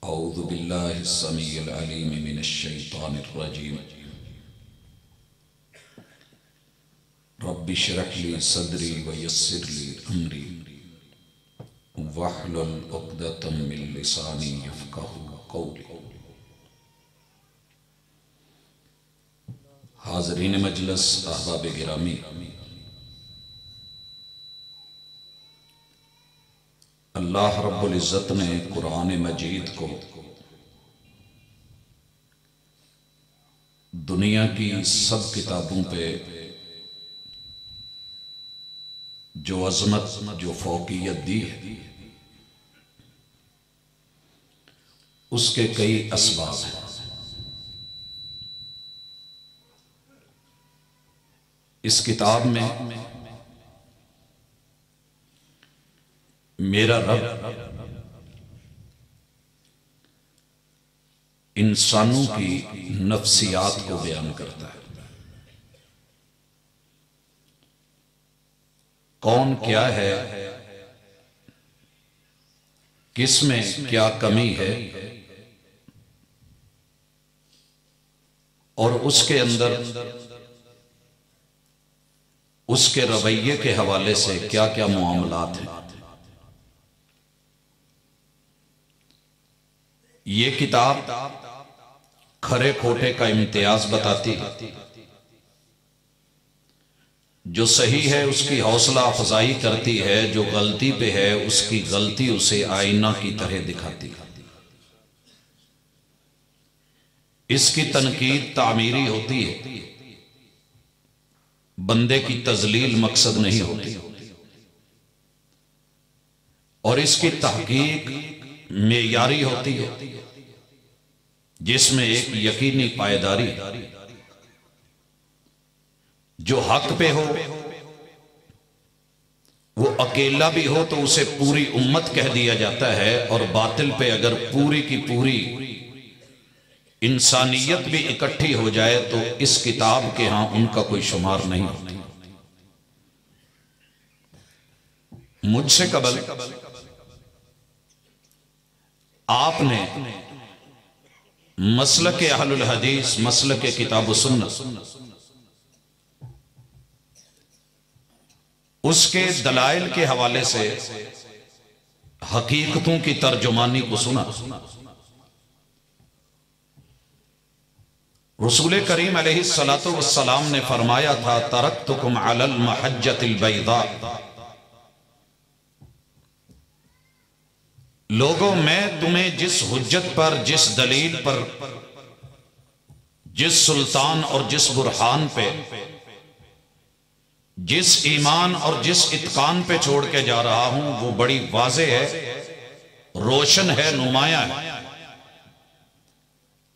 औज़ु बिल्लाहि स्समीइल अलीम मिनश शैतानिर रजीम। रब्बि इश्रह ली सदरी व यस्सिर ली अमरी वहलुल उक़दतम मिन लिसानी यफ़क़हू क़ौली। हाज़रीन मजलिस, अहबाब गिरामी, अल्लाह रब्बुल इज़्ज़त ने कुरान मजीद को दुनिया की सब किताबों पे जो अज़मत, जो फ़ौक़ियत दी है, उसके कई असबाब हैं। इस किताब में मेरा रब इंसानों की नफ्सियात को बयान करता है। कौन क्या है, किस में क्या कमी है, और उसके अंदर उसके रवैये के हवाले से क्या क्या मामलात हैं। ये किताब खरे खोटे का इम्तियाज बताती है। जो सही है उसकी हौसला अफजाई करती है, जो गलती पे है उसकी गलती उसे आईना की तरह दिखाती है। इसकी तनकीद तामीरी होती है, बंदे की तजलील मकसद नहीं होती। और इसकी तहकीक मेयारी होती है, जिसमें एक यकीनी पायदारी, जो हक पे हो वो अकेला भी हो तो उसे पूरी उम्मत कह दिया जाता है, और बातिल पे अगर पूरी की पूरी इंसानियत भी इकट्ठी हो जाए तो इस किताब के यहां उनका कोई शुमार नहीं होता। मुझसे कबल आपने मसलक अहलुल हदीस, मसलक किताब सुन्नत, उसके दलाइल के हवाले से हकीकतों की तर्जुमानी को सुना। रसूल करीम अलैहिस्सलातु वस्सलाम ने फरमाया था, तरक्तुकुम अलल महज्जतिल बैदा, लोगों मैं तुम्हें जिस हुज्जत पर, जिस दलील पर, जिस सुल्तान और जिस बुरहान पे, जिस ईमान और जिस इत्कान पे छोड़ के जा रहा हूं वो बड़ी वाज़ेह है, रोशन है, नुमाया है।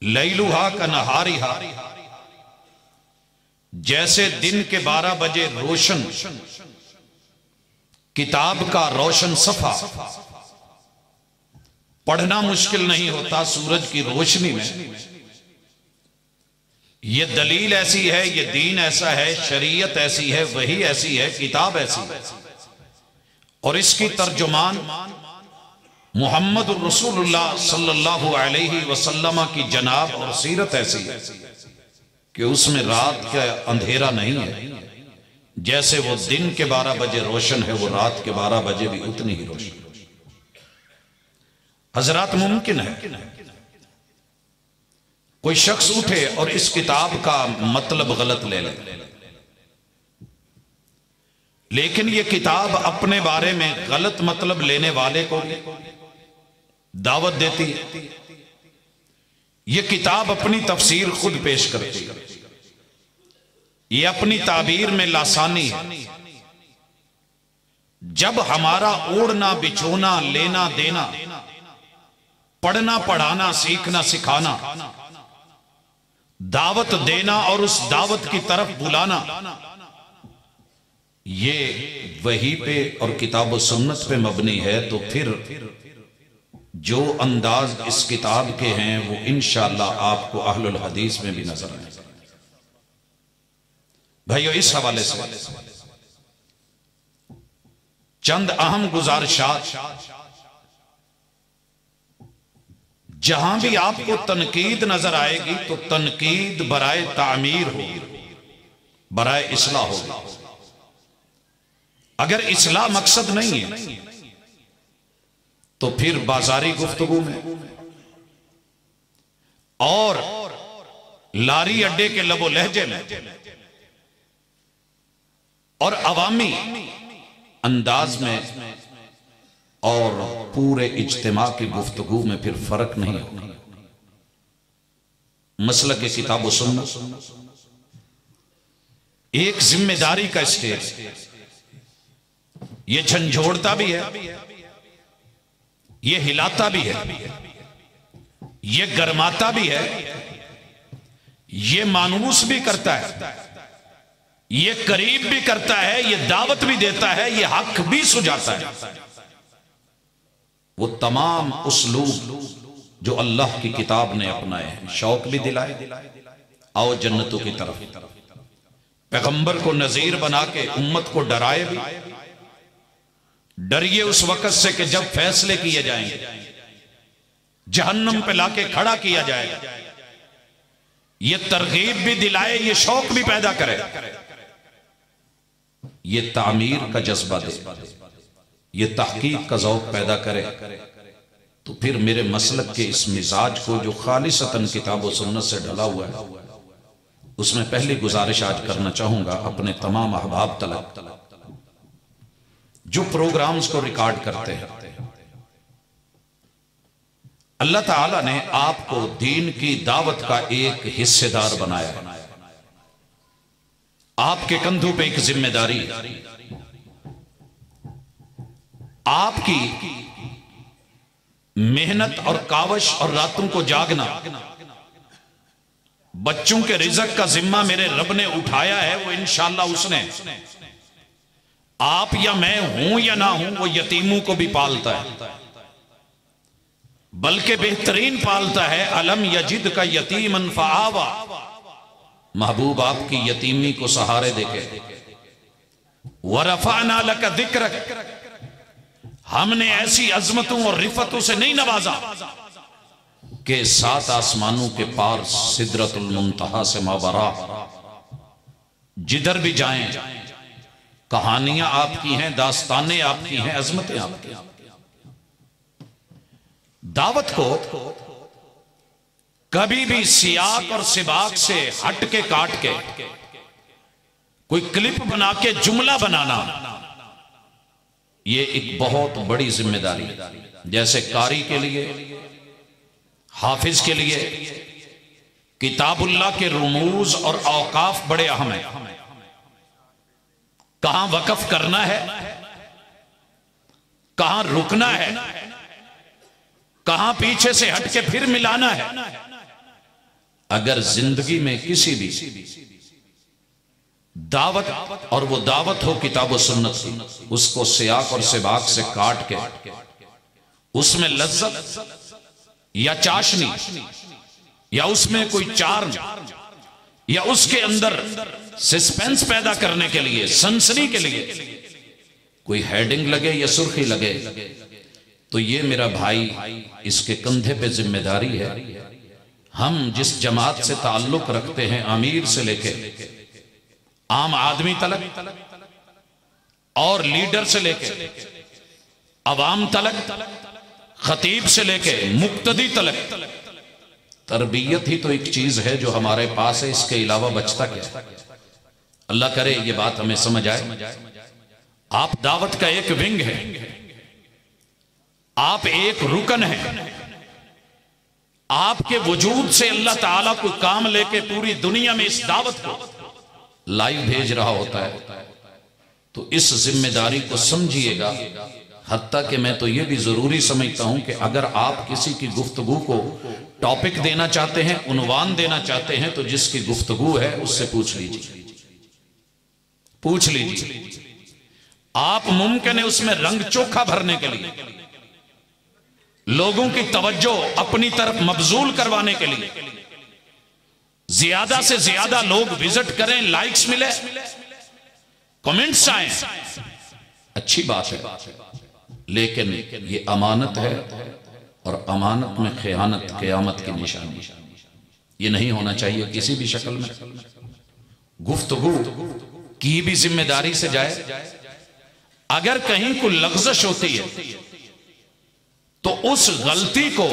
लैलुहा का नहारिहा, जैसे दिन के 12 बजे रोशन किताब का रोशन सफा, पढ़ना मुश्किल नहीं होता सूरज की रोशनी में। ये दलील ऐसी है, ये दीन ऐसा है, शरीयत ऐसी है, वही ऐसी है, किताब ऐसी है, और इसकी तर्जुमान मुहम्मद रसूलुल्लाह सल्लल्लाहु अलैहि वसल्लम की जनाब और सीरत ऐसी है कि उसमें रात का अंधेरा नहीं है। जैसे वो दिन के 12 बजे रोशन है, वो रात के 12 बजे भी उतनी ही रोशन। हजरात, मुमकिन है कोई शख्स उठे और इस किताब का मतलब गलत ले ले, लेकिन यह किताब अपने बारे में गलत मतलब लेने वाले को दावत देती है। यह किताब अपनी तफसीर खुद पेश करती है, यह अपनी ताबीर में लासानी है। जब हमारा ओढ़ना, बिछोना, लेना देना, पढ़ना, पढ़ाना, सीखना, सिखाना, दावत देना और उस दावत की तरफ बुलाना, ये वही पे और किताब सुन्नत पे मबनी है, तो फिर जो अंदाज इस किताब के हैं वो इंशाअल्लाह आपको अहलुल हदीस में भी नजर आएगा। भाइयों, इस हवाले से चंद अहम गुजारिशात, जहां भी आपको तनकीद नजर आएगी तो तनकीद बराए तामीर हो, बराए इस्लाह हो। अगर इस्लाह मकसद नहीं है तो फिर बाजारी गुफ्तगू में और लारी अड्डे के लबो लहजे में और अवामी अंदाज में और पूरे इज्तिमा की गुफ्तगू में फिर फर्क नहीं होगा। मसलक के किताब व सुन्नत एक जिम्मेदारी का स्टेज, ये झंझोड़ता भी है, ये हिलाता भी है, ये गरमाता भी है, ये मानूस भी करता है, ये करीब भी करता है, ये दावत भी देता है, ये हक भी सुझाता है। वो तमाम उसलूब जो अल्लाह की किताब ने अपनाए हैं, शौक भी दिलाए, आओ जन्नतों की तरफ, पैगंबर को नजीर बना के उम्मत को डराए भी, डरिए उस वक्त से कि जब फैसले किए जाएंगे, जहन्नम पे लाके खड़ा किया जाएगा। ये तरगीब भी दिलाए, ये शौक भी पैदा करे, ये तामीर का जज्बा दे, ये तहकीक का ज़ौक़ पैदा करे। तो फिर मेरे मसलक के इस मिजाज को जो खालिसतन किताब व सुन्नत से ढला हुआ है, उसमें पहली गुजारिश आज करना चाहूंगा अपने तमाम अहबाब तलक जो प्रोग्राम्स को रिकॉर्ड करते हैं। अल्लाह ताला ने आपको दीन की दावत का एक हिस्सेदार बनाया है। आपके कंधों पे एक जिम्मेदारी है। आपकी मेहनत और कावश और रातों को जागना, बच्चों के रिज़्क़ का जिम्मा मेरे रब ने उठाया है। वो इंशाअल्लाह उसने, आप या मैं हूं या ना हूं, वो यतीमों को भी पालता है, बल्कि बेहतरीन पालता है। अलम यजिद का यतीमन फआवा, महबूब आपकी यतीमी को सहारे देके, वरफाना लका दिक्रक, हमने ऐसी अजमतों और रिफतों से नहीं नवाजा कि 7 आसमानों के पार सिदरतुल मुंतहा से मावरा, जिधर भी जाएं कहानियां आपकी हैं, दास्तानें आपकी हैं, अजमतें आपकी हैं। दावत को कभी भी सियाक और सिबाक से हट के काट के कोई क्लिप बना के जुमला बनाना, ये एक बहुत बड़ी जिम्मेदारी है। जैसे कारी के लिए, हाफिज के लिए किताबुल्लाह के रुमूज और औकाफ बड़े अहम है। कहां वक्फ करना है, कहां रुकना है, कहां पीछे से हटके फिर मिलाना है। अगर जिंदगी में किसी भी दावत, और वो दावत हो किताब व सुन्नत की, उसको सियाक और सिबाक से काट के उसमें लज्जत या चाशनी या उसमें कोई चार्म या उसके अंदर सस्पेंस पैदा करने के लिए, सनसनी के लिए कोई हेडिंग लगे या सुर्खी लगे, तो ये मेरा भाई, इसके कंधे पे जिम्मेदारी है। हम जिस जमात से ताल्लुक रखते हैं, अमीर से लेके आम आदमी तलक और लीडर से लेके अवाम तलक, खतीब से लेके मुक्तदी तलक, तरबियत ही तो एक चीज है जो हमारे पास है। इसके अलावा बचता क्या? अल्लाह करे ये बात हमें समझ आए। आप दावत का एक विंग है, आप एक रुकन है। आपके वजूद से अल्लाह ताला कोई काम लेके पूरी दुनिया में इस दावत को लाइव भेज रहा होता है। तो इस जिम्मेदारी को समझिएगा। हत्ता कि मैं तो यह भी जरूरी समझता हूं कि अगर आप किसी की गुफ्तगू को टॉपिक देना चाहते हैं, उन्वान देना चाहते हैं, तो जिसकी गुफ्तगू है उससे पूछ लीजिए, पूछ लीजिए। आप मुमकिन है उसमें रंग चोखा भरने के लिए, लोगों की तवज्जो अपनी तरफ मबजूल करवाने के लिए, ज्यादा से ज्यादा लोग विजिट करें, लाइक्स मिले, कमेंट्स आए, अच्छी बात है। लेकिन ये अमानत है और अमानत में खयानत क़यामत की निशानी। ये नहीं होना चाहिए किसी भी शक्ल में। गुफ्तगू की भी जिम्मेदारी से जाए। अगर कहीं कोई लग़्ज़श होती है तो उस गलती को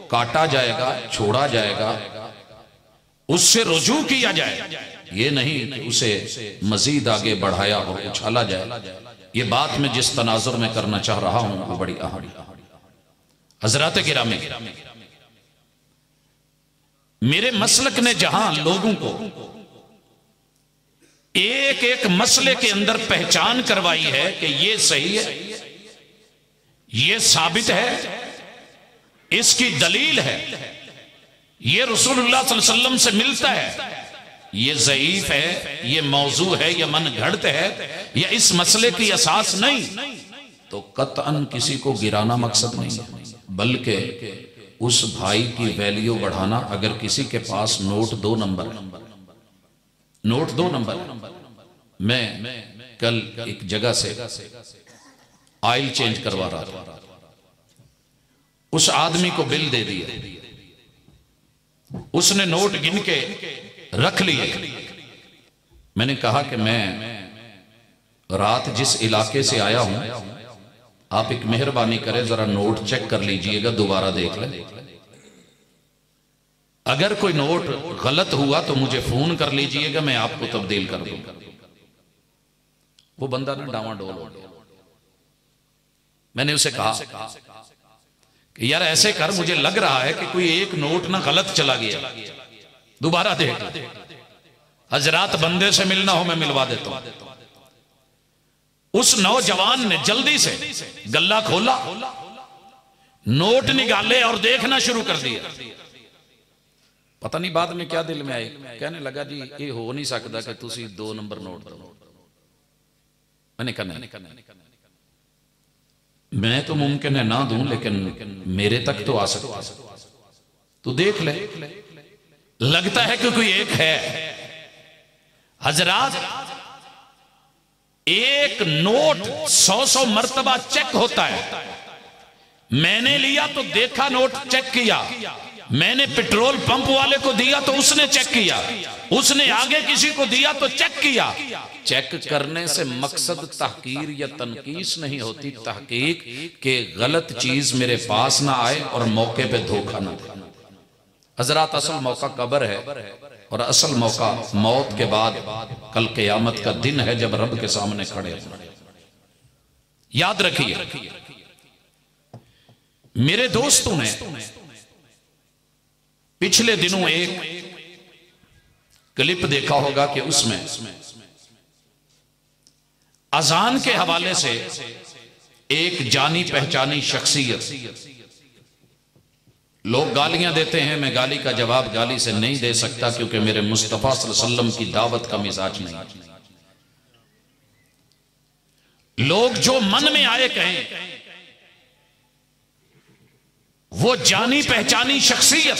काटा जाएगा, छोड़ा जाएगा, उससे रुजू किया जाए। ये नहीं कि उसे मजीद आगे बढ़ाया और उछाला जाए। ये बात मैं जिस तनाजुर में करना चाह रहा हूं वो बड़ी अहम। हज़रात गिरामी, मेरे मसलक ने जहां लोगों को एक एक मसले के अंदर पहचान करवाई है कि ये सही है, ये साबित है, इसकी दलील है, ये रसूलुल्लाह सल्लल्लाहु अलैहि वसल्लम से मिलता है, ये ज़ईफ है, ये मौजू है, ये मन घड़त है, या इस मसले की असास नहीं, तो कतअन किसी को गिराना मकसद नहीं है, बल्कि उस भाई की वैल्यू बढ़ाना। अगर किसी के पास नोट 2 नंबर, नोट 2 नंबर, मैं कल एक जगह से ऑयल चेंज करवा रहा था, उस आदमी को बिल दे दिया, उसने नोट गिन के रख लिए। मैंने कहा कि मैं रात जिस इलाके से आया हूं, आप एक मेहरबानी करें जरा नोट चेक कर लीजिएगा, दोबारा देख लें, अगर कोई नोट गलत हुआ तो मुझे फोन कर लीजिएगा, मैं आपको तब्दील कर दूंगा। वो बंदा ना डावाडोल हो गया। मैंने उसे कहा कि यार ऐसे कर, मुझे लग रहा है कि कोई एक नोट ना गलत चला गया, दोबारा देख। हजरात, बंदे से मिलना हो मैं मिलवा देता हूं। उस नौजवान ने जल्दी से गल्ला खोला, नोट निकाले और देखना शुरू कर दिया। पता नहीं बाद में क्या दिल में आई, कहने लगा जी ये हो नहीं सकता कि तुसी 2 नंबर नोट दो। मैंने कहा नहीं, मैं तो मुमकिन है ना दूं, लेकिन मेरे तक तो आ सकता, तो देख ले, लगता है कि कोई एक है। हजरात, एक नोट 100 मर्तबा चेक होता है। मैंने लिया तो देखा, नोट चेक किया, मैंने पेट्रोल पंप वाले को दिया तो उसने चेक किया, उसने आगे किसी को दिया तो चेक किया। चेक करने से मकसद तहकीर या तनकीस नहीं होती, तहकीक के गलत चीज मेरे पास ना आए और मौके पे धोखा ना दे। हजरात, असल मौका कब्र है और असल मौका मौत के बाद कल क़यामत का दिन है, जब रब के सामने खड़े हैं। याद रखिए, मेरे दोस्तों ने पिछले दिनों एक क्लिप देखा होगा कि उसमें अजान के हवाले से एक जानी पहचानी शख्सियत, लोग गालियां देते हैं, मैं गाली का जवाब गाली से नहीं दे सकता क्योंकि मेरे मुस्तफा सल्लल्लाहु अलैहि वसल्लम की दावत का मिजाज नहीं। लोग जो मन में आए कहें, वो जानी पहचानी शख्सियत,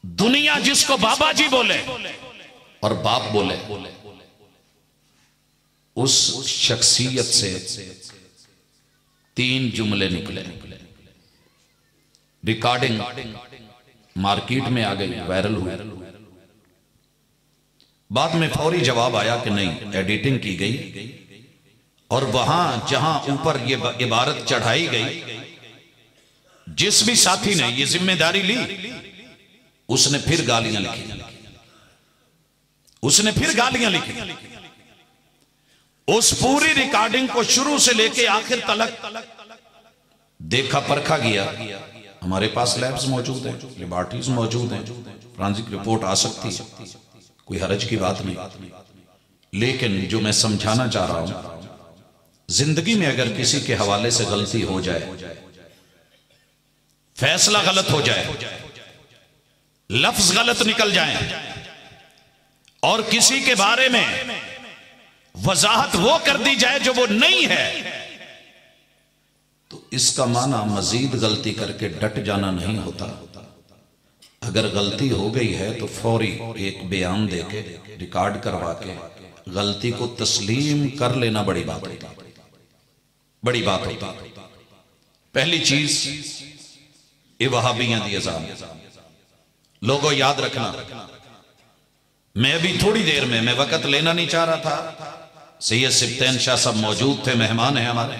दुनिया जिसको बाबा जी बोले और बाप बोले, उस शख्सियत से 3 जुमले निकले, रिकॉर्डिंग मार्केट में आ गई, वायरल हुई। बाद में फौरी जवाब आया कि नहीं, एडिटिंग की गई और वहां जहां ऊपर ये इबारत चढ़ाई गई, जिस भी साथी ने ये जिम्मेदारी ली उसने फिर गालियां लिखी, उसने फिर गालियां लिखी। उस पूरी रिकॉर्डिंग को शुरू से लेके आखिर तक देखा परखा गया। हमारे पास लैब्स मौजूद हैं, लेबॉर्टरीज मौजूद हैं, फॉरेंसिक रिपोर्ट आ सकती है, कोई हरज की बात नहीं। लेकिन जो मैं समझाना चाह रहा हूं, जिंदगी में अगर किसी के हवाले से गलती हो जाए, फैसला गलत हो जाए, लफ्ज गलत निकल जाए और किसी के बारे में वजाहत वो कर दी जाए जो वो नहीं है, तो इसका माना मजीद गलती करके डट जाना नहीं होता। अगर गलती हो गई है तो फौरी एक बयान देके, रिकॉर्ड करवा के गलती को तस्लीम कर लेना बड़ी बात होती, बड़ी बात होती। पहली चीज ये वहाबियां दी अजान। लोगों याद रखना, मैं अभी थोड़ी देर में, मैं वक्त लेना नहीं चाह रहा था, सैयद सिब्तैन शाह साहब मौजूद थे, मेहमान है हमारे।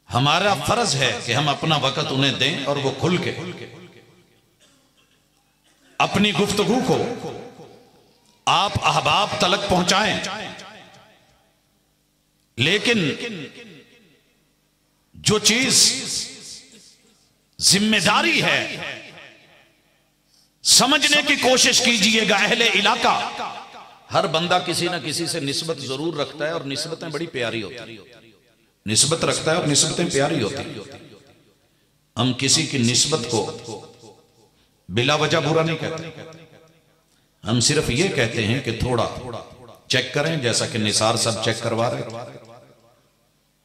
हमारा फर्ज है कि हम अपना वक्त उन्हें दें और वो खुल के अपनी गुफ्तगू को आप अहबाब तलक पहुंचाएं। लेकिन जो चीज जिम्मेदारी है, समझने की कोशिश कीजिएगा। अहले इलाका, हर बंदा किसी ना किसी से निस्बत जरूर रखता है और निस्बतें बड़ी प्यारी होती है। निस्बत रखता है और निस्बतें प्यारी होती है। हम किसी की निस्बत को बिला वजह बुरा नहीं कहते, हम सिर्फ ये कहते हैं कि थोड़ा चेक करें, जैसा कि निसार सब चेक करवा रहे।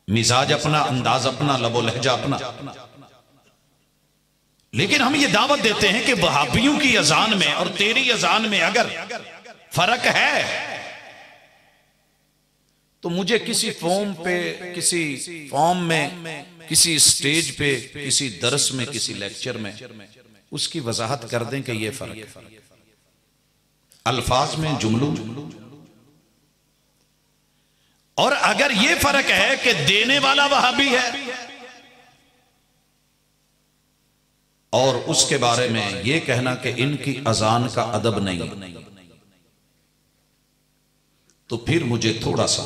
मिजाज अपना, अंदाज अपना, लबो लहजा अपना। लेकिन हम ये दावत देते हैं कि वहाबियों की अजान में और तेरी अजान में अगर फर्क है तो मुझे किसी फॉर्म पे, किसी फॉर्म में, किसी स्टेज पे, किसी दरस में, किसी लेक्चर में उसकी वजाहत कर दें कि ये फर्क है। अल्फाज में, जुमलों। और अगर ये फर्क है कि देने वाला वहाबी है और उसके बारे में ये कहना कि इनकी अजान का अदब नहीं, तो फिर मुझे थोड़ा सा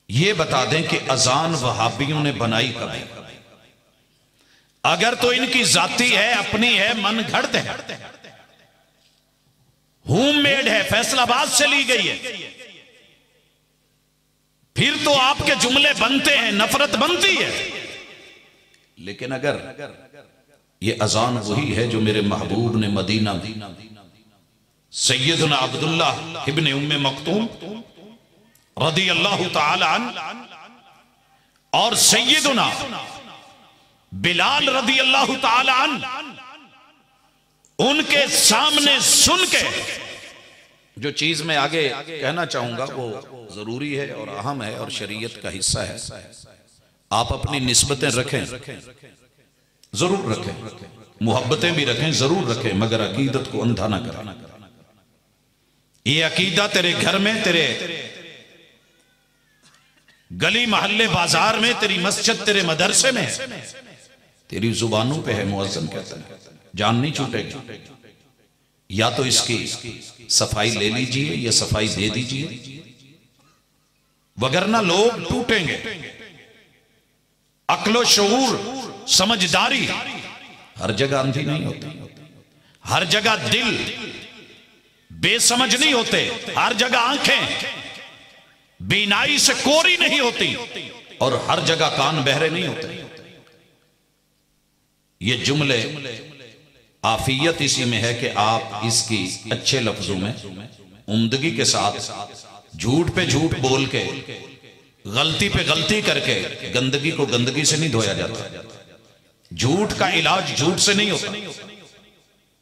ये बता दें कि अजान वहाबियों ने बनाई कब है। अगर तो इनकी जाती है, अपनी है, मन घड़त है, होममेड है, फैसलाबाद से ली गई है, फिर तो आपके जुमले बनते हैं, नफरत बनती है। लेकिन अगर ये अजान वही है जो मेरे महबूब ने मदीना सैयदना अब्दुल्ला इब्ने उम्मे मक्तूम रदी अल्लाह ताला अन्हु और सैयदना बिलाल रदी अल्लाह ताला अन्हु उनके सामने सुन के, जो चीज मैं आगे कहना चाहूंगा वो जरूरी है और अहम है और शरीयत का हिस्सा है। आप अपनी निस्बतें रखें, जरूर रखें, मोहब्बतें भी रखें, जरूर रखें, मगर अकीदत को अंधा ना करें। ये अकीदा तेरे घर में, तेरे गली मोहल्ले बाजार में, तेरी मस्जिद, तेरे मदरसे में, तेरी जुबानों पे है। मुअज्जिन कहता है जान नहीं छूटेगी, या तो इसकी सफाई ले लीजिए या सफाई दे दीजिए, वगरना लोग टूटेंगे। अक्लो शऊर, समझदारी हर जगह अंधी नहीं होती, हर जगह दिल बेसमझ नहीं होते, हर जगह आंखें बीनाई से कोरी नहीं होती और हर जगह कान बहरे नहीं होते। ये जुमले आफियत इसी में है कि आप इसकी अच्छे लफ्जों में उम्दगी के साथ झूठ पे झूठ बोल के, गलती पे गलती करके, गंदगी को गंदगी से नहीं धोया जाता। झूठ का इलाज झूठ से नहीं होता,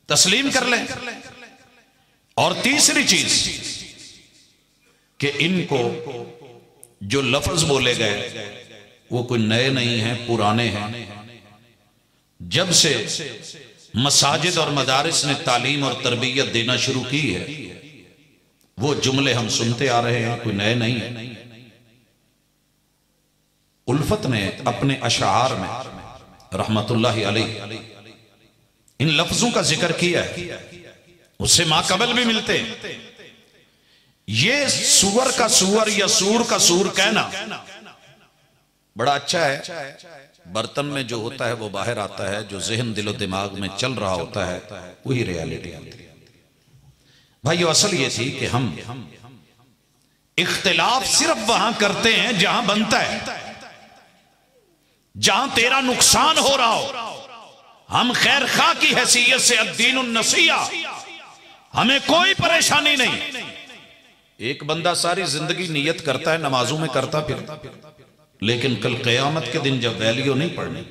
तस्लीम कर लें। और तीसरी चीज कि इनको जो लफ्ज बोले गए वो कोई नए नहीं हैं, पुराने हैं। जब से मसाजिद और मदारिस ने तालीम और तरबियत देना शुरू की है वो जुमले हम सुनते आ रहे हैं, कोई नए नहीं है। उल्फत ने अपने अशार में रहमतुल्लाहि अलैह इन लफ्जों का जिक्र किया है, उससे माकबल भी मिलते हैं। ये सुअर का सुअर या सूर का सूर कहना बड़ा अच्छा है। बर्तन में जो होता है वो बाहर आता है, जो जहन दिलो दिमाग में चल रहा होता है वही रियलिटी आती है। भाई असल ये थी कि हम इख्तिलाफ सिर्फ वहां करते हैं जहां बनता है, जहां तेरा नुकसान हो रहा हो। हम खैर खा की हैसियत से अद्दीनुन नसीहा, हमें कोई परेशानी नहीं। एक बंदा सारी जिंदगी नियत करता है, नमाजों में करता फिरता, लेकिन कल क़यामत के दिन जब वैल्यू नहीं पढ़नी,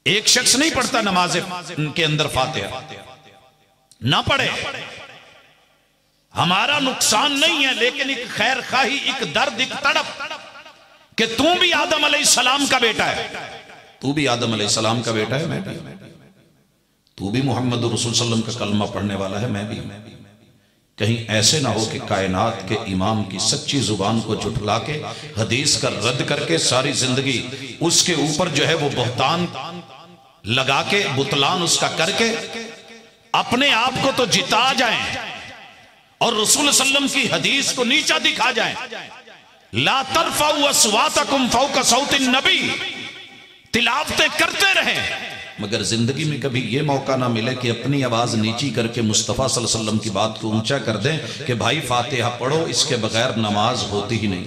एक शख्स नहीं पढ़ता नमाज के अंदर फातिहा, ना पढ़े, हमारा नुकसान नहीं है, लेकिन एक खैर खाही, एक दर्द, एक तड़प, कि तू भी आदम अलैहिस्सलाम का बेटा है, तू भी आदम अलैहिस्सलाम का बेटा है, मैं भी, तू भी मोहम्मद रसूल सल्लल्लाहु अलैहि वसल्लम का कलमा पढ़ने वाला है, मैं भी। कहीं ऐसे ना हो कि कायनात के इमाम की सच्ची जुबान को झुठला के हदीस का रद्द करके सारी जिंदगी उसके ऊपर जो है वो बहतान लगा के बुतलान उसका करके अपने आप को तो जिता जाएं और रसूल सल्लम की हदीस को नीचा दिखा जाएं। ला तरफाउ अस्वातकुम फौका सौतिन नबी, तिलावतें करते रहें, मगर जिंदगी में कभी यह मौका ना मिले कि अपनी आवाज नीची करके मुस्तफा सल्लल्लाहु अलैहि वसल्लम की बात को ऊंचा कर दें कि भाई फातिहा पढ़ो, इसके बगैर नमाज होती ही नहीं।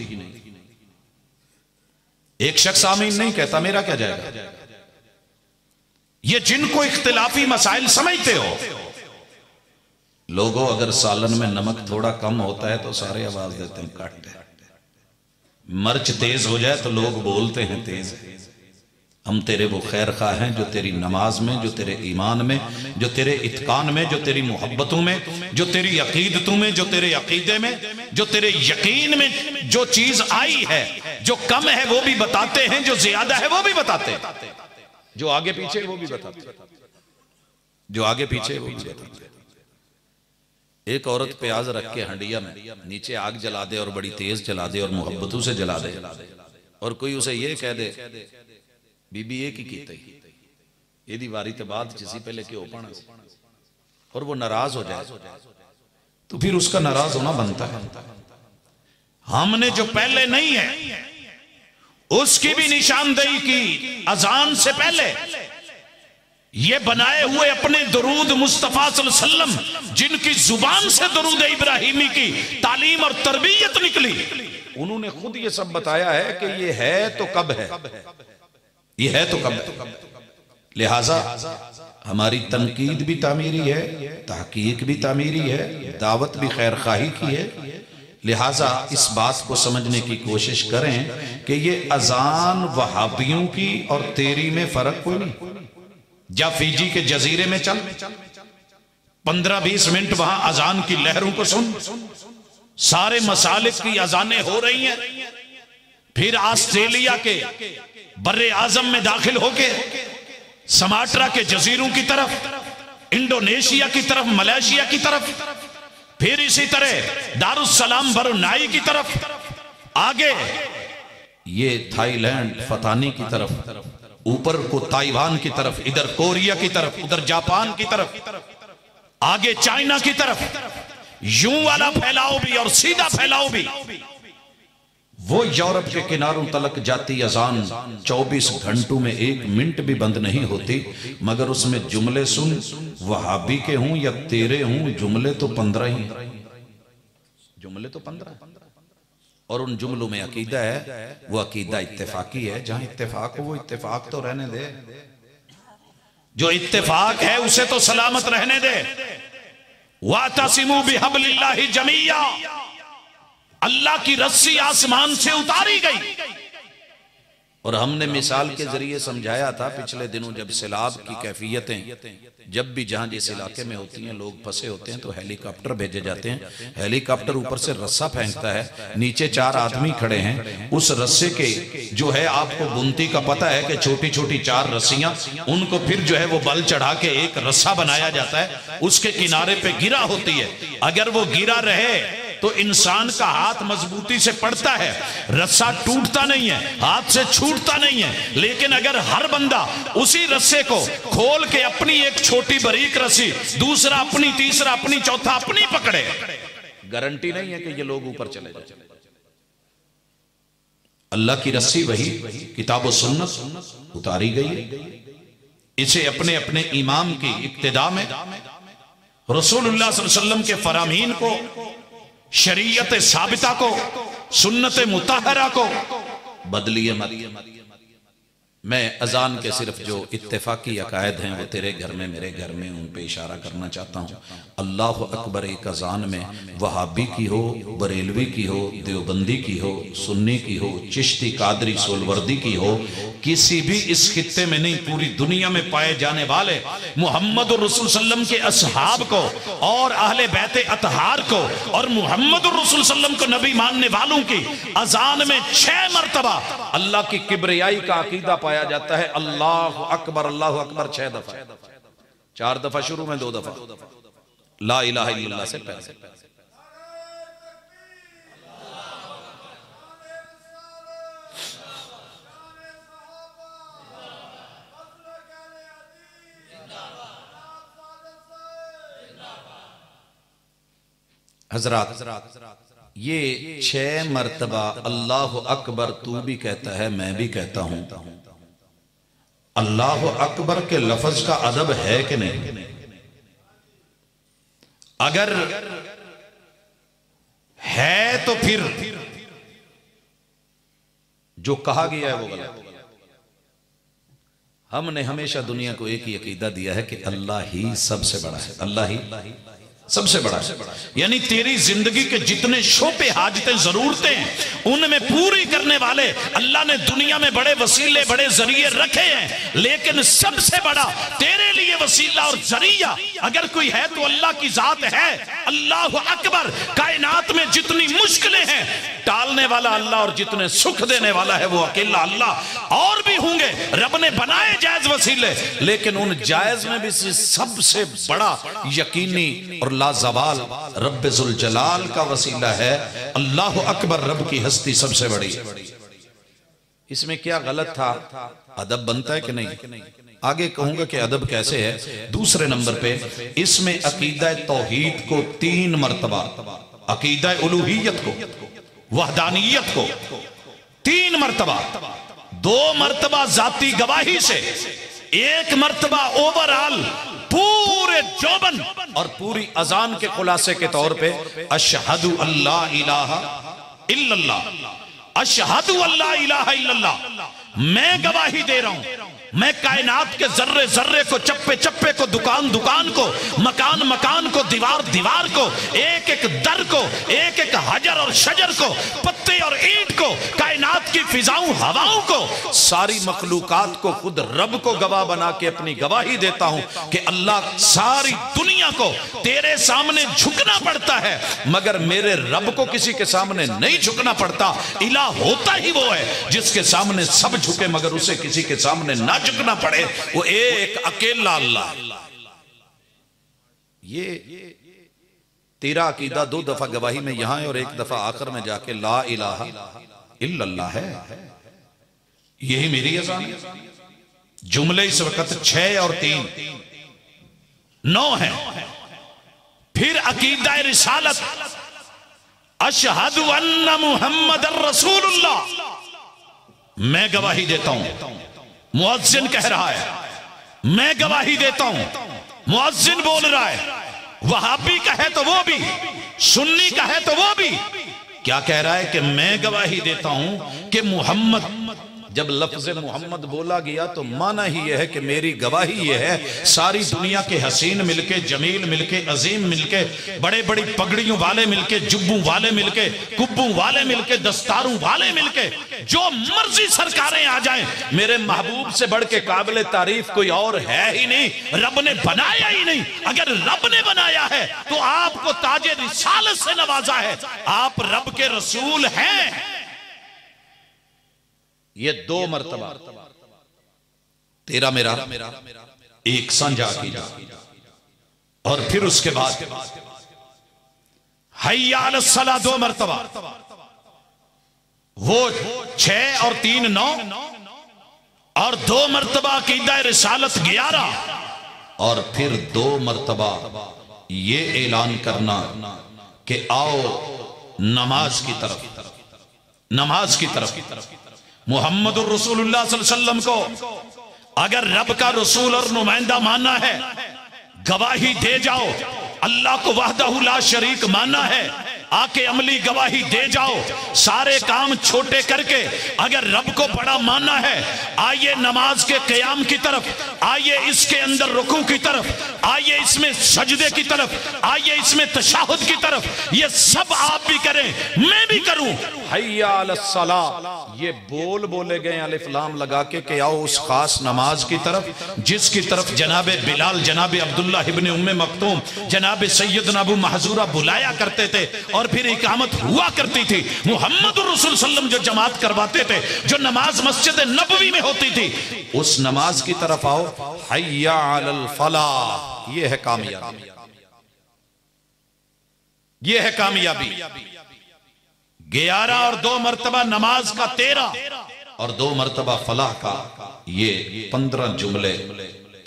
एक शख्स आमीन नहीं कहता, मेरा क्या जाएगा। ये जिनको इख्तिलाफी मसाइल समझते हो, लोगों अगर सालन में नमक थोड़ा कम होता है तो सारे आवाज देते हैं काट, मर्च तेज हो जाए तो लोग बोलते हैं तेज। हम तेरे वो खैर खा हैं जो तेरी नमाज में, जो तेरे ईमान में, जो तेरे इत्कान में, जो तेरी मोहब्बतों में, जो तेरी अकीदतों में, जो तेरे अकीदे में, जो तेरे यकीन में जो चीज आई है, जो कम है वो भी बताते हैं, जो ज्यादा है वो भी बताते हैं, जो आगे पीछे वो भी बताते हैं, जो आगे पीछे वो भी बताते हैं। एक औरत प्याज रख के हंडिया में नीचे आग जला दे और बड़ी तेज जला दे और मोहब्बतों से जला दे, और कोई उसे ये कह दे बीबी एक ही की यदि वारी तो बात जिसी पहले क्यों पाना, और वो नाराज हो जाए तो फिर उसका नाराज होना बनता है। हमने जो पहले नहीं है उसकी भी निशानदेही की अजान से पहले ये बनाए हुए अपने दुरूद मुस्तफा सल्लल्लाहु अलैहि वसल्लम, जिनकी जुबान से दुरूद इब्राहिमी की तालीम और तरबियत निकली, उन्होंने खुद ये सब बताया है कि ये है तो कब है, ये है तो कब। लिहाजा हमारी तनकीद भी तामीरी है, तहकीक भी तामीरी है, दावत भी खैर खाही की है। लिहाजा इस बात को समझने की कोशिश करें कि ये अजान वहाबियों की और तेरी में फर्क कोई नहीं। जा फीजी के जजीरे में चल, 15-20 मिनट वहां अजान की लहरों को सुन, सारे मसालिक की अजानें हो रही हैं। फिर ऑस्ट्रेलिया के बर्रे आजम में दाखिल होके समाट्रा के जजीरों की तरफ, इंडोनेशिया की तरफ, मलेशिया की तरफ, फिर इसी तरह दारुस्सलाम ब्रुनाई की तरफ, आगे ये थाईलैंड फतानी की तरफ, ऊपर को ताइवान की तरफ, इधर कोरिया की तरफ, उधर जापान की तरफ, आगे चाइना की तरफ, यूं वाला फैलाव भी और सीधा फैलाव भी। वो यूरोप के किनारों तलक जाती अजान 24 घंटों में 1 मिनट भी बंद नहीं होती, मगर उसमें जुमले सुन, वहाबी के हूं या तेरे हूं, जुमले तो 15 ही, जुमले तो 15, और उन जुमलों में अकीदा है, वो अकीदा इत्तेफाकी है। जहां इत्तेफाक हो वो इत्तेफाक तो रहने दे, जो इत्तेफाक है उसे तो सलामत रहने दे। वातसिमू बिहब्लिल्लाहि जमीया, अल्लाह की रस्सी आसमान से उतारी गई। और हमने मिसाल के जरिए समझाया था पिछले दिनों, जब सैलाब की कैफियतें जब भी जहां जिस इलाके में होती हैं, लोग फंसे होते हैं तो हेलीकॉप्टर भेजे जाते हैं। हेलीकॉप्टर ऊपर से रस्सा फेंकता है, नीचे 4 आदमी खड़े हैं, उस रस्से के जो है आपको बुनती का पता है कि छोटी छोटी 4 रस्सियां, उनको फिर जो है वो बल चढ़ा के एक रस्सा बनाया जाता है, उसके किनारे पे गिरा होती है। अगर वो गिरा रहे तो इंसान का हाथ मजबूती से पड़ता है, रस्सा टूटता नहीं है, हाथ से छूटता नहीं है। लेकिन अगर हर बंदा उसी रस्से को खोल के अपनी एक छोटी बारीक रस्सी, दूसरा अपनी, तीसरा अपनी, चौथा अपनी पकड़े, गारंटी नहीं है कि ये लोग ऊपर चले जाए। अल्लाह की रस्सी वही किताब और सुन्नत उतारी गई। इसे अपने अपने इमाम की इक्तिदा में, रसूलुल्लाह सल्लल्लाहु अलैहि वसल्लम के फरामीन को, शरीयत साबिता को, सुन्नत मुताहरा को बदलिए मत। मैं अजान के सिर्फ जो इत्तेफाकी अकायद हैं वो तेरे घर में मेरे घर में उन पे इशारा करना चाहता हूँ। अल्लाह अकबर एक अजान में वहाबी की हो, बरेलवी की हो, देवबंदी की हो, सुन्नी की हो, चिश्ती, कादरी, सोलवर्दी की हो, किसी भी इस खित्ते में नहीं, पूरी दुनिया में पाए जाने वाले मोहम्मद रसूल सल्लम के असहाब को और अहले बैते अतहार को और मोहम्मद रसूल सल्लम को नबी मानने वालों की अजान में 6 मरतबा अल्लाह की किब्रियाई का अकीदा पाया जाता है। अल्लाह अकबर 6 दफा, 4 दफा शुरू में, 2 दफा ला इलाहा इल्लल्लाह से पहले। हजरात, ये 6 मरतबा अल्लाह अकबर तू भी कहता है, मैं भी कहता हूं। अल्लाह अकबर के लफ्ज का अदब है कि नहीं? अगर है तो फिर जो कहा गया है वो गलत। हमने हमेशा दुनिया को एक ही अकीदा दिया है कि अल्लाह ही सबसे बड़ा है, अल्लाह ही सबसे बड़ा है। यानी तेरी जिंदगी के जितने शोबे, हाजतें, जरूरतें हैं उनमें पूरी करने वाले अल्लाह ने दुनिया में बड़े वसीले, बड़े जरिए रखे हैं, लेकिन सबसे बड़ा तेरे लिए वसीला और जरिया अगर कोई है तो अल्लाह की जात है। अल्लाह अकबर। कायनात में जितनी मुश्किलें हैं टालने वाला अल्लाह और जितने सुख देने वाला है वो अकेला अल्लाह। और भी होंगे, रब ने बनाए जायज वसीले, लेकिन उन जायज में भी सबसे बड़ा यकीनी और लाजवाल रब्बे जुल जलाल का वसीला है। अल्लाह अकबर, रब की हस्ती सबसे बड़ी। इसमें क्या गलत था? अदब बनता है कि नहीं? आगे कहूंगा कि अदब कैसे है। दूसरे नंबर पे इसमें अकीदा तौहीद को 3 मरतबा, अकीदा उलूहियत को, वहदानियत को 3 मरतबा, 2 मरतबा जाती गवाही से, 1 मरतबा ओवरऑल पूरे जोबन और पूरी अजान के खुलासे के तौर पे अशहदु अल्ला इलाहा इल्लल्लाह, अशहदु अल्ला इलाहा इल्लल्लाह। मैं गवाही दे रहा हूं, मैं कायनात के जर्रे जर्रे को, चप्पे चप्पे को, दुकान दुकान को, मकान मकान को, दीवार दीवार को, एक एक दर को, एक एक हजर और शजर को, पत्ते और ईंट को, कायनात की फिजाओं हवाओं को, सारी मखलूकात को खुद रब को गवाह बना के अपनी गवाही देता हूं कि अल्लाह, सारी दुनिया को तेरे सामने झुकना पड़ता है मगर मेरे रब को किसी के सामने नहीं झुकना पड़ता। इलाह होता ही वो है जिसके सामने सब झुके मगर उसे किसी के सामने ना झुकना पड़े, वो एक अकेला अल्लाह। ये तेरा अकीदा 2 दफा गवाही में यहां है और 1 दफा आखिर में जाके ला इलाहा इल्लल्लाह है। यही मेरी अज़ान है। जुमले इस वक्त 6 और 3 9 है। फिर अकीदा रिसालत, अशहदु अन्ना मुहम्मदर रसूलुल्लाह, मैं गवाही देता हूं। मुअज्जिन कह रहा है, मैं गवाही देता हूं। मुअज्जिन बोल रहा है। वहाबी का है तो वो भी, सुन्नी का है तो वो भी क्या कह रहा है कि मैं गवाही देता हूं कि मोहम्मद, जब लफ्ज़ मोहम्मद बोला गया तो माना ही यह है कि मेरी गवाही यह है, सारी दुनिया के हसीन मिलके, जमील मिलके, अजीम मिलके, बड़े बड़ी पगड़ियों वाले मिलके, जुब्बों वाले मिलके, कुब्बों वाले मिलके, दस्तारों वाले मिलके, जो मर्जी सरकारें आ जाएं, मेरे महबूब से बढ़ के काबिल तारीफ कोई और है ही नहीं। रब ने बनाया ही नहीं। अगर रब ने बनाया है तो आपको ताजे रिसालत से नवाजा है, आप रब के रसूल हैं। ये 2 मरतबा तेरा मेरा एक साझा अकीदा। और फिर उसके बाद हय्या अलस सलाह 2 मरतबा, वो 6 और 3 9 और 2 मरतबा अकीदा रिसालत 11 और फिर 2 मरतबा ये ऐलान करना कि आओ नमाज की तरफ, नमाज की तरफ। मोहम्मद रसूलुल्लाह सल्लल्लाहु अलैहि वसल्लम को अगर रब का रसूल और नुमाइंदा मानना है, गवाही दे जाओ। अल्लाह को वहदहु ला शरीक मानना है, आके अमली गवाही दे जाओ। सारे काम छोटे करके अगर रब को बड़ा मानना है, आइए नमाज के क़याम की तरफ, आइए इसके अंदर रुकू की तरफ, आइए इसमें सजदे की तरफ, आइए इसमें तशहुद की तरफ। ये सब आप भी करें, मैं भी करूं। हय्या अलस सलाह, ये बोल बोले गए अलिफ लाम लगा के आओ उस खास नमाज की तरफ जिसकी तरफ जनाबे बिलाल, जनाबे अब्दुल्ला इब्ने उम्मे मक्तूम, जनाबे सैयदना अबू महजूरा बुलाया करते थे और फिर इकामत हुआ करती थी। मुहम्मद रसूल सल्लम जो जमात करवाते थे, जो नमाज मस्जिद नबवी में होती थी, उस नमाज की तरफ आओ। हय्या अलल फलाह, ये है कामयाबी, ये है कामयाबी। 11 और 2 मरतबा नमाज का 13 और 2 मरतबा फलाह का, ये 15 जुमले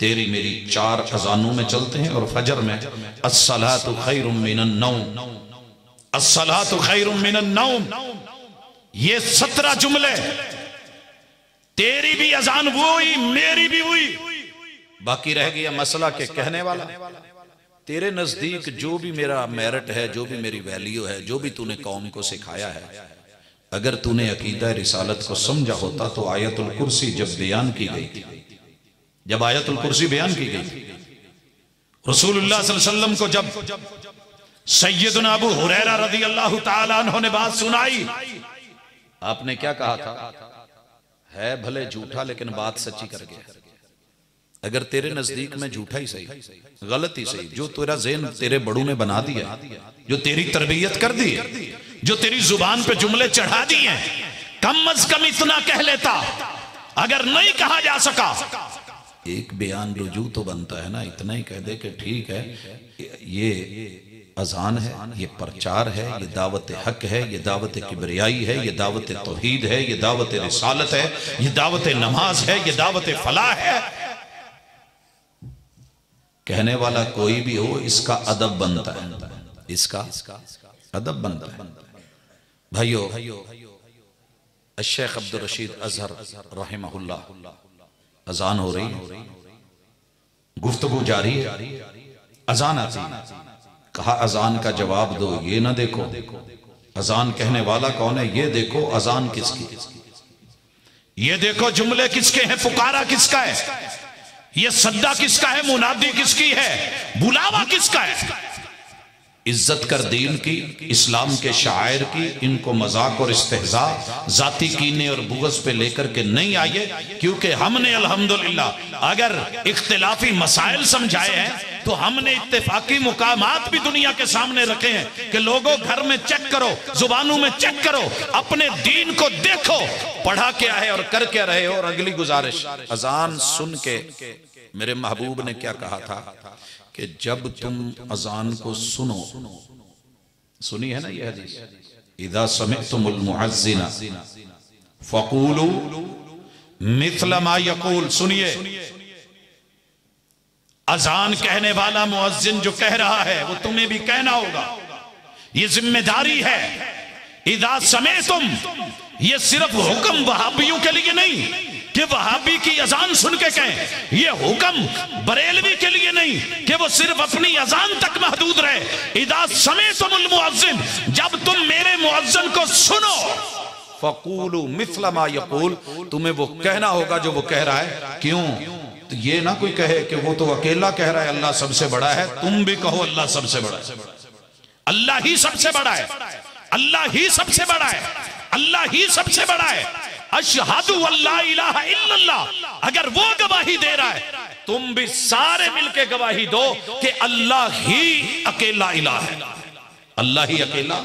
तेरी मेरी 4 अजानों में चलते हैं। और फजर में अस्सलातु खैरुम मिनन नौम, अस्सलातु खैरुम मिनन नौम, ये 17 जुमले। तेरी भी अजान हुई, मेरी भी हुई। बाकी रह गया मसला के कहने वाला। तेरे नजदीक जो भी मेरा मेरिट है, जो भी मेरी वैल्यू है, जो भी तूने कौम को सिखाया है, अगर तूने अकीदा रिसालत को समझा होता तो आयतुल कुर्सी जब बयान की गई थी, जब आयतुल कुर्सी बयान की गई थी, रसूलुल्लाह सल्लल्लाहु अलैहि वसल्लम को जब सैयदना अबू हुरैरा रज़ियल्लाहु ताला अन्हु ने बात सुनाई, आपने क्या कहा था? है भले झूठा लेकिन बात सच्ची कर गया। अगर तेरे नजदीक में झूठा ही सही, गलत ही सही, जो तेरा ज़हन तेरे बड़ों ने बना दिया, जो तेरी तरबियत कर दी, जो तेरी जुबान पे जुमले चढ़ा दिए, कम अज कम इतना कह लेता। अगर नहीं कहा जा सका, एक बयान रुजू तो बनता है ना, इतना ही कह दे कि ठीक है, ये अजान है, ये प्रचार है, ये दावत हक है, ये दावत किबरियाई है, ये दावत तौहीद है, ये दावत रिसालत है, ये दावत नमाज है, ये दावत फलाह है। कहने वाला कोई भी हो, इसका अदब बनता है, इसका अदब बनता है। भाइयों, शेख अब्दुल रशीद अजहर रहमहुल्लाह, अजान हो रही है, गुफ्तगू जारी है, अजान आती, कहा अजान का जवाब दो, ये ना देखो अजान कहने वाला कौन है, ये देखो अजान किसकी, ये देखो जुमले किसके हैं, पुकारा किसका है, ये सद्दा किसका है, मुनादी किसकी है, बुलावा किसका है। इज्जत कर दीन की, इस्लाम के शायर की, इनको मजाक और इस्तेहजा, जाती कीने और बुग़्ज़ पे लेकर के नहीं आइए, क्योंकि हमने अल्हम्दुलिल्लाह अगर इख्तिलाफी मसाइल समझाए हैं तो हमने इत्तेफाकी मुकामात भी दुनिया के सामने रखे हैं कि लोगों घर में चेक करो, जुबानों में चेक करो, अपने दीन को देखो, पढ़ा क्या है और कर क्या रहे हो। और अगली गुजारिश, अजान सुन के मेरे महबूब ने क्या कहा था कि जब तुम अजान को सुनो, सुनी है ना ये हदीस, इदा समिअतुमुल मुअज्जिना फक़ूलू मिस्ल मा यक़ूल, सुनिए अजान कहने वाला मुअज्जिन जो कह रहा है वो तुम्हें भी कहना होगा, ये जिम्मेदारी है। इदा समिअतुम, ये सिर्फ हुक्म वहाबियों के लिए नहीं कि वहाबी की अजान सुन के कहें, ये हुक्म बरेलवी के लिए नहीं कि वो सिर्फ अपनी अजान तक महदूद रहे। इदा समिअतुमुल मुअज्जिन, जब तुम मेरे मुअज्जिन को सुनो, फक़ूलू मिस्ल मा यक़ूल, तुम्हें वो कहना होगा जो वो कह रहा है। क्यों? तो ये ना कोई कहे कि वो तो अकेला कह रहा है अल्लाह सबसे बड़ा है, तुम भी कहो अल्लाह सबसे बड़ा है। अल्लाह ही सबसे बड़ा है, अल्लाह ही सबसे बड़ा है, अल्लाह ही सबसे बड़ा है। अशहदु अल्ला इलाहा इल्लल्लाह, अगर वो गवाही दे रहा है, तुम भी सारे मिलके गवाही दो कि अल्लाह ही अकेला इलाह है, अल्लाह ही अकेला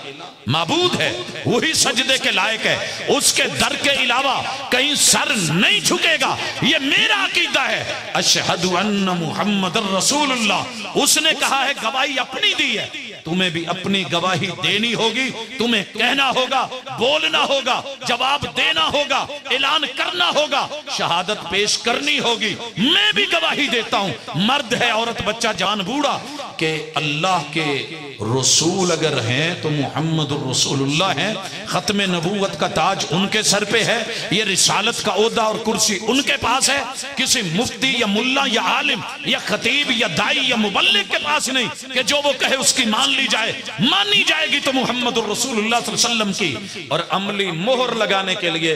माबूद है, वही सजदे के लायक है, उसके दर के अलावा कहीं सर नहीं झुकेगा। ये मेरा अकीदा है। अशहदु अन्ना मुहम्मदुर रसूलुल्लाह, उसने कहा है, गवाही अपनी दी है, तुम्हें भी अपनी गवाही देनी होगी, तुम्हें कहना होगा, बोलना होगा, जवाब देना होगा, ऐलान करना होगा, शहादत पेश करनी होगी। मैं भी गवाही देता हूं, मर्द है, औरत, बच्चा, जवान, बूढ़ा, कि अल्लाह के रसूल अगर हैं तो मुहम्मदुर रसूलुल्लाह हैं, खत्म नबूवत का ताज उनके सर पे है, ये रिसालत का ओहदा और कुर्सी उनके पास है। किसी मुफ्ती या मुल्ला या आलिम या खतीब या दाई या मुबल्लिग के पास नहीं कि जो वो कहे उसकी मान ली जाए। मानी जाएगी तो मुहम्मदुर रसूलुल्लाह सल्लल्लाहु अलैहि वसल्लम की। और अमली मोहर लगाने के लिए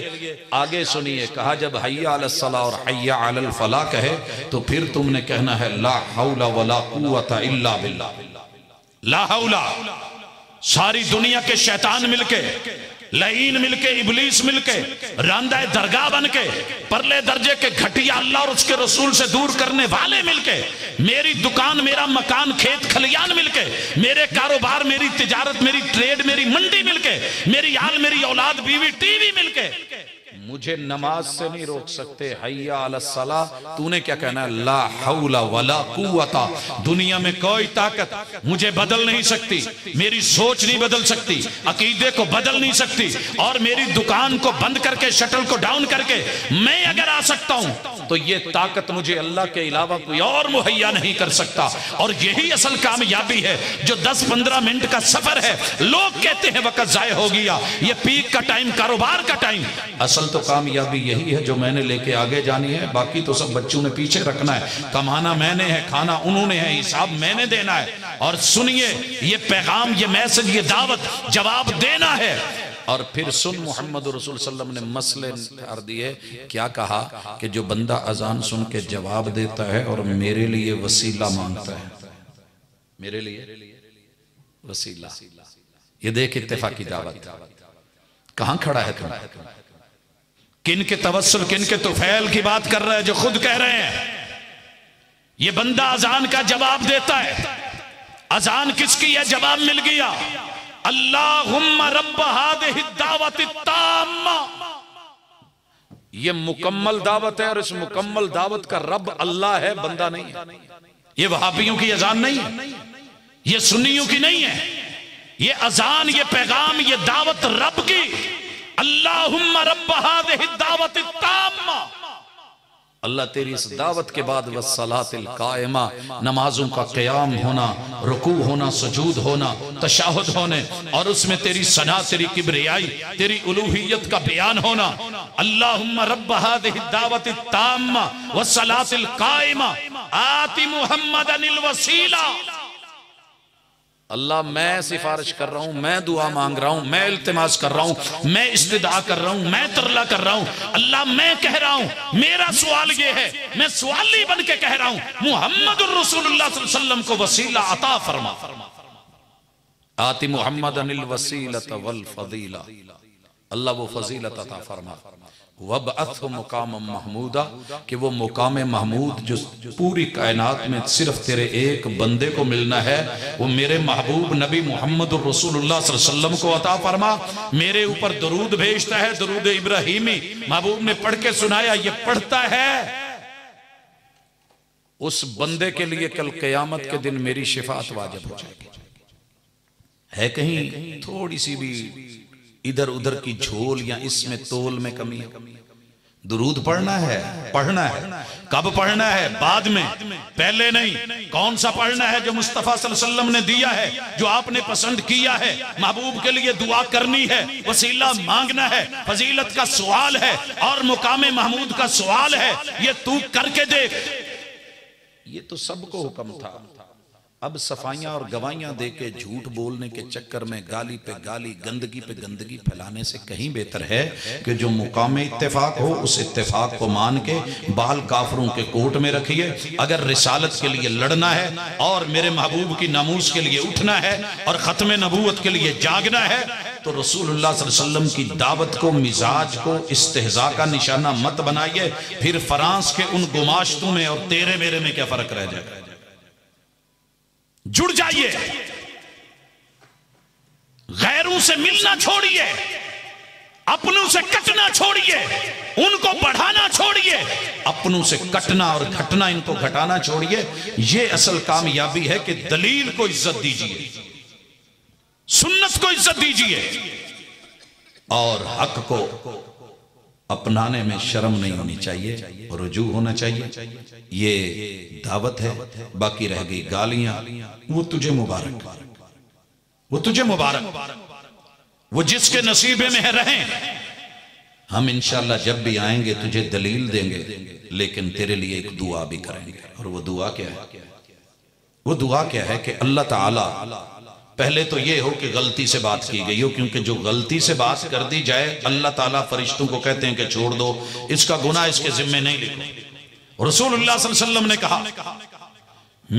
आगे सुनिए, कहा जब हय्या अलस सलाह और हय्या अलल फलाह कहे तो फिर तुमने कहना है ला हौला वला कुव्वता इल्ला बिल्लाह। ला हौला, सारी दुनिया के शैतान मिलके, लईन मिलके, इबलीस मिलके, रांदा दरगाह बन के, परले दर्जे के घटिया अल्लाह और उसके रसूल से दूर करने वाले मिलके, मेरी दुकान, मेरा मकान, खेत खलियान मिलके, मेरे कारोबार, मेरी तिजारत, मेरी ट्रेड, मेरी मंडी मिलके, मेरी आल, मेरी औलाद, बीवी, टीवी मिलके मुझे नमाज से नहीं रोक सकते। हय्या अलस सलाह, तूने क्या कहना है ला हौला वला कुव्वता। दुनिया में कोई ताकत मुझे बदल नहीं सकती, मेरी सोच नहीं बदल सकती, अकीदे को बदल नहीं सकती, और मेरी दुकान को बंद करके, शटल को डाउन करके मैं अगर आ सकता हूं तो ये ताकत मुझे अल्लाह के अलावा कोई और मुहैया नहीं कर सकता। और यही असल कामयाबी है जो 10-15 मिनट का सफर है। लोग कहते हैं वक्त जाय हो गया, ये पीक का टाइम, कारोबार का टाइम। असल तो कामयाबी यही है जो मैंने लेके आगे जानी है, बाकी तो सब बच्चों ने पीछे रखना है। कमाना मैंने है, खाना उन्होंने है, हिसाब मैंने देना है। और सुनिए, ये पैगाम, ये मैसेज, ये दावत, जवाब देना है। और फिर सुन, मोहम्मद रसूल सल्लल्लाहु अलैहि वसल्लम ने मसले कर दिए। क्या कहा कि जो बंदा अजान सुन के जवाब देता है और मेरे लिए वसीला मांगता है, मेरे लिए वसीला, ये देख इत्तेफाकी दावत। कहां खड़ा है तुम? किन के तवस्सुल, किन के तुफैल की बात कर रहे हैं जो खुद कह रहे हैं ये बंदा अजान का जवाब देता है। अजान किसकी है? जवाब मिल गया। अल्लाहुम्मा रब्ब हादिहि दावति ताम्मा, ये मुकम्मल दावत है और इस मुकम्मल दावत का रब अल्लाह है, बंदा नहीं है। ये वहाबियों की अजान नहीं है, ये सुन्नियों की नहीं है। ये अजान, ये पैगाम, ये दावत रब की। अल्लाहुम्मा रब्ब हादिहि दावति ताम्मा, अल्लाह तेरी इस दावत के बाद वस्सलातिल कायमा, नमाजों का क़याम होना, रुकू होना, सुजूद होना, तशहुद होने, और उसमें तेरी सना, तेरी किब्रियाई, तेरी उलूहियत का बयान होना। अल्लाहुम्मा रब्ब हादिहि दावति ताम्मा वस्सलातिल कायमा आति मुहम्मदनिल वसीला। अल्लाह मैं सिफारिश कर रहा हूं, मैं दुआ मांग रहा हूं, मैं इल्तिमास कर रहा हूं, मैं इस्तिदा कर रहा हूं, मैं तरला कर रहा हूं। अल्लाह मैं कह रहा हूं, मेरा सवाल ये है, मैं सवाली बन के कह रहा हूं, मुहम्मदुर रसूलुल्लाह सल्लल्लाहु अलैहि वसल्लम को वसीला अता फरमा। आति मुहम्मदनिल वसीलत वल फजीला, अल्लाह वो फजीलत अता फरमा। वबअथ मुकाम महमूदा, कि वो मुकाम महमूद जो पूरी कायनात में सिर्फ तेरे एक बंदे को मिलना है, वो मेरे महबूब नबी मोहम्मद रसूलुल्लाह सल्लल्लाहु अलैहि वसल्लम को अता फरमा। मेरे ऊपर दरूद भेजता है, दरूद इब्राहिमी महबूब ने पढ़ के सुनाया, ये पढ़ता है। उस बंदे के लिए कल क़यामत के दिन मेरी शिफाअत वाजिब हो जाएगी। है कहीं थोड़ी सी भी इधर उधर की झोल या इसमें तोल में कमी? दुरूद पढ़ना है, पढ़ना है। कब पढ़ना है? बाद में, पहले नहीं। कौन सा पढ़ना है? जो मुस्तफा सल्लल्लाहु अलैहि वसल्लम ने दिया है, जो आपने पसंद किया है। महबूब के लिए दुआ करनी है, वसीला मांगना है, फजीलत का सवाल है और मुकामे महमूद का सवाल है। ये तू करके देख। ये तो सबको हुक्म था। अब सफाइयां और गवाहियां देके झूठ बोलने के चक्कर में गाली पे गाली, गंदगी पे गंदगी फैलाने से कहीं बेहतर है कि जो मुकामे इत्तेफाक हो उस इत्तेफाक को मान के बाल काफरों के कोर्ट में रखिए। अगर रिसालत के लिए लड़ना है और मेरे महबूब की नामूस के लिए उठना है और खत्म नबूवत के लिए जागना है तो रसूलुल्लाह सल्लल्लाहु अलैहि वसल्लम की दावत को, मिजाज को इस्तेहजा का निशाना मत बनाइए। फिर फ्रांस के उन गुमाश्तों में और तेरे मेरे में क्या फर्क रह जाएगा? जुड़ जाइए, गैरों से मिलना छोड़िए, अपनों से कटना छोड़िए, उनको बढ़ाना छोड़िए, अपनों से कटना और घटना, इनको घटाना छोड़िए। यह असल कामयाबी है कि दलील को इज्जत दीजिए, सुन्नत को इज्जत दीजिए और हक को अपनाने में शर्म नहीं होनी चाहिए, रुजू होना चाहिए। ये दावत है। बाकी रह गई गालियां, वो तुझे मुबारक, वो तुझे मुबारक, वो जिसके नसीबे में है रहें। हम इंशाल्लाह जब भी आएंगे तुझे दलील देंगे, लेकिन तेरे लिए एक दुआ भी करेंगे। और वो दुआ क्या है? वो दुआ क्या है कि अल्लाह ताला, पहले तो ये हो कि गलती से बात की गई हो, क्योंकि जो गलती से बात कर दी जाए अल्लाह ताला फरिश्तों को कहते हैं कि छोड़ दो, इसका गुनाह इसके जिम्मे नहीं लिखो। रसूलुल्लाह सल्लल्लाहु अलैहि वसल्लम ने कहा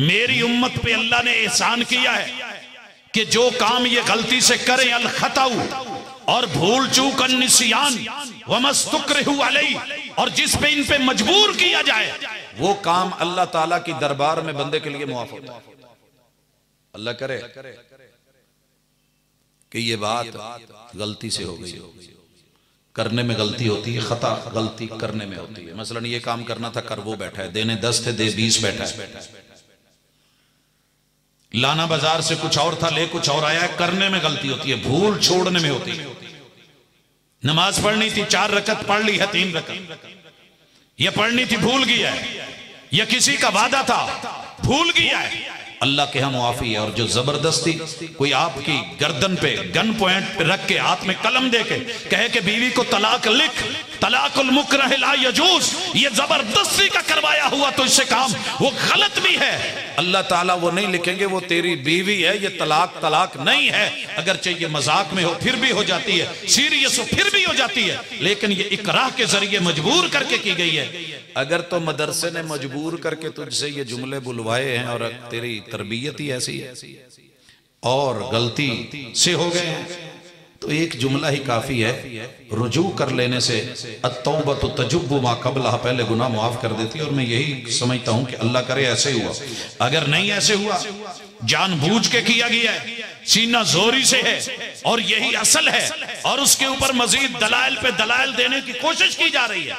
मेरी उम्मत पे अल्लाह ने एहसान किया है कि जो काम ये गलती से करें, अल खताउ, और भूल चूक, निसियान व मस्तुकरहु अलैहि, और जिस पे इन पे मजबूर किया जाए, वो काम अल्लाह ताला की दरबार में बंदे के लिए मुआफ होता है। अल्लाह करे कि ये बात गलती से हो गई, करने में गलती होती है, खता गलती करने में होती है। मसलन ये काम करना था, कर वो बैठा है, देने 10 थे, दे 20 बैठा है, लाना बाजार से कुछ और था, ले कुछ और आया है, करने में गलती होती है, भूल छोड़ने में होती है। नमाज पढ़नी थी, 4 रकत पढ़ ली है, 3 रकत, यह पढ़नी थी, भूल गया है, या किसी का वादा था, भूल गया है, अल्लाह के यहाँ मुआफी है। और जो जबरदस्ती कोई आपकी गर्दन पे गन पॉइंट पे रख के हाथ में कलम दे के कहे कि बीवी को तलाक लिख, तलाकुल मुकरह ला यजूज, ये जबरदस्ती का करवाया हुआ तो इससे काम वो गलत भी है, अल्लाह ताला वो नहीं लिखेंगे, वो तेरी बीवी है, ये तलाक नहीं है। अगर चाहिए मजाक में हो फिर भी हो जाती है, सीरियस हो फिर भी हो जाती है, लेकिन ये इकराह के जरिए मजबूर करके की गई है। अगर तो मदरसे ने मजबूर करके तुझसे ये जुमले बुलवाए हैं और तेरी तरबियत ही ऐसी है और गलती से हो गए हैं, तो एक जुमला ही काफी है, रुजू कर लेने से अत्तौबतु तजुब्बु मा क़ब्लहा, पहले गुनाह माफ कर देती है। और मैं यही समझता हूं कि अल्लाह करे ऐसे हुआ। अगर नहीं ऐसे हुआ, जानबूझ के किया गया है, सीना जोरी से है और यही असल है, और उसके ऊपर मजीद दलाइल पे दलाइल देने की कोशिश की जा रही है,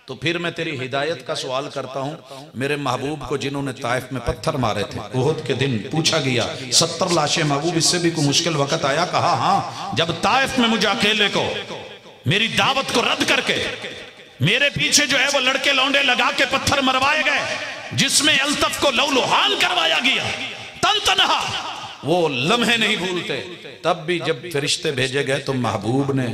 तो फिर मैं तेरी हिदायत का सवाल करता हूं। मेरे महबूब को जिन्होंने ताइफ में पत्थर मारे थे, उहुद के दिन पूछा गया 70 लाशें, महबूब इससे भी कोई मुश्किल वक्त आया? कहा हाँ, जब ताइफ में मुझे अकेले को मेरी दावत को रद्द करके मेरे पीछे जो है वो लड़के लौंडे लगा के पत्थर मरवाए गए, जिसमें अल्तफ को लौलुहान करवाया गया, तन तनहा, वो लम्हे नहीं भूलते। तब भी जब फरिश्ते भेजे गए तो महबूब ने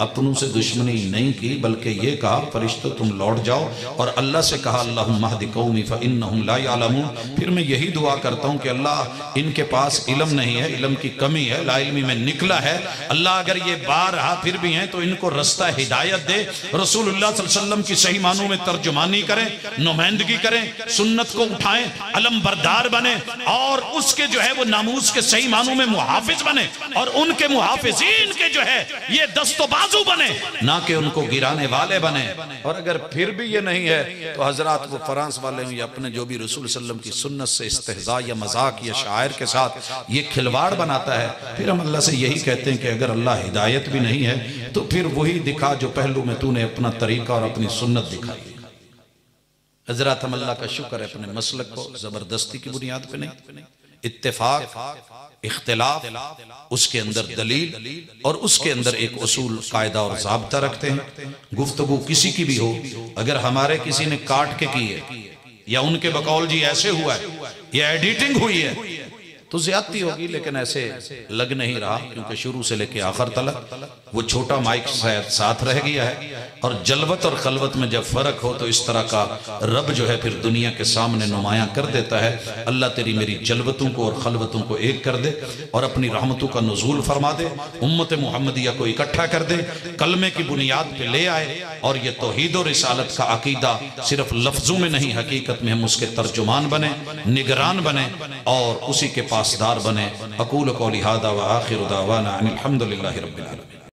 अपनों से दुश्मनी नहीं की, बल्कि ये कहा फरिश्तों तुम लौट जाओ, और अल्लाह से कहा अल्लाहुम्मा हदी कौमी फइन्नहुम ला यअलमून। फिर मैं यही दुआ करता हूँ कि अल्लाह इनके पास इल्म नहीं है, इल्म की कमी है, ला इल्मी में निकला है, अल्लाह अगर ये बारहा फिर भी हैं तो इनको रास्ता हिदायत दे, रसूलुल्लाह सल्लल्लाहु अलैहि वसल्लम की सही मानों में तर्जुमानी करें, नुमाइंदगी करें, सुन्नत को उठाएं, अलम बरदार बने, और उसके जो है वो नामूस के सही मानों में मुहाफिज बने, और उनके मुहाफिजीन के जो है ये दस्तो बाजू बने, ना कि उनको गिराने वाले बने। और अगर फिर भी ये नहीं है तो हजरात वो फ्रांस वाले हों या अपने जो भी रसूल सल्लल्लाहु अलैहि वसल्लम की सुन्नत से इस्तेहज़ा या मजाक या शायर के साथ ये खिलवाड़ बनाता है, फिर हम अल्लाह से यही कहते हैं कि अगर अल्लाह हिदायत भी नहीं है तो फिर वही दिखा जो पहलू में तूने अपना तरीका और अपनी सुन्नत दिखाई। हजरात हम अल्लाह का शुक्र है अपने मसलक को जबरदस्ती की बुनियाद पे नहीं, इत्तेफाक, इख्तिलाफ, उसके अंदर दलील और उसके अंदर एक उसूल, कायदा और ज़ाब्ता रखते हैं। गुफ्तगू किसी की भी हो, अगर हमारे किसी ने काट के की है या उनके बकौल जी ऐसे हुआ है या एडिटिंग हुई है तो ज्यादती होगी, लेकिन ऐसे लग नहीं रहा, क्योंकि शुरू से लेके आखिर तक वो छोटा माइक शायद साथ रह गया है। और जलवत और खलवत में जब फर्क हो तो इस तरह का रब जो है फिर दुनिया के सामने नुमायां कर देता है। अल्लाह तेरी मेरी जलवतों को और खलवतों को एक कर दे और अपनी रहमतों का नुज़ूल फरमा दे, उम्मत मुहम्मदिया को इकट्ठा कर दे, कलमे की बुनियाद पे ले आए, और ये तौहीद और रिसालत का अकीदा सिर्फ लफ्जों में नहीं, हकीकत में हम उसके तर्जुमान बने, निगरान बने और उसी के पासदार बने। अकूल कौली हादा व आखिर दावाना अनिल हम्दुलिल्लाहि रब्बिल आलमीन।